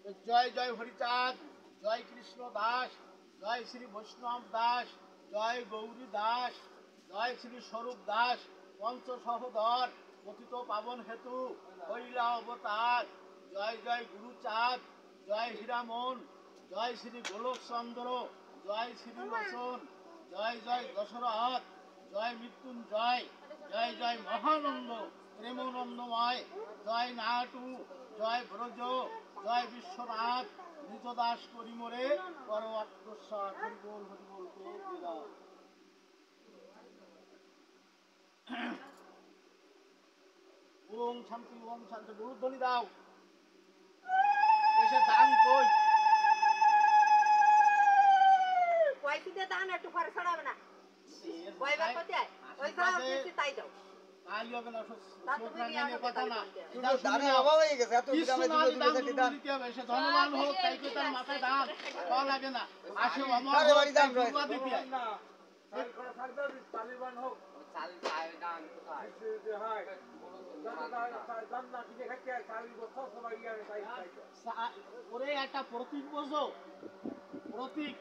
জয় জয় হরিচাঁদ, জয় কৃষ্ণ দাস, জয় শ্রী বৈষ্ণব দাস, জয় গৌরী দাস, জয় শ্রী স্বরূপ দাস, পঞ্চ সহোদর, পতিত পাবন হেতু, কৈলা অবতার, জয় জয় গুরুচাঁদ, জয় হীরামন, জয় শ্রী গোলকচন্দ্র, জয় শ্রী লোচন, জয় জয় দশরথ, জয় মৃত্যুঞ্জয়, জয় জয় মহানন্দ, প্রেমানন্দময়, জয় নাটু, জয় ব্রজ, জয় বিশ্বনাথ, নিতদাস করি মোরে করো আত্মসাৎ। হরিবোল হরিবোল কে দিলাম। ওম শান্তি ওম শান্তি, গুরুধ্বনি দাও। এসে দান কই পয়সিতে দান একটু পরে ছড়াবে না কয়বার কোথায় ওই যা আপনি তাই দাও কালি হবে না, তা তুমি নিয়ে আসো কথা না। দানের অভাব হয়ে গেছে, এত গ্রামে দিতে দান দিতে হবে, সে ধনবান হোক, তাই তো তার মাথায় দান পাওয়া লাগে না। আসে অমর কারে বাড়ি দান রয়েছে? দুর্বা দিতে হয়। ওরে একটা প্রতীক বোঝো, প্রতীক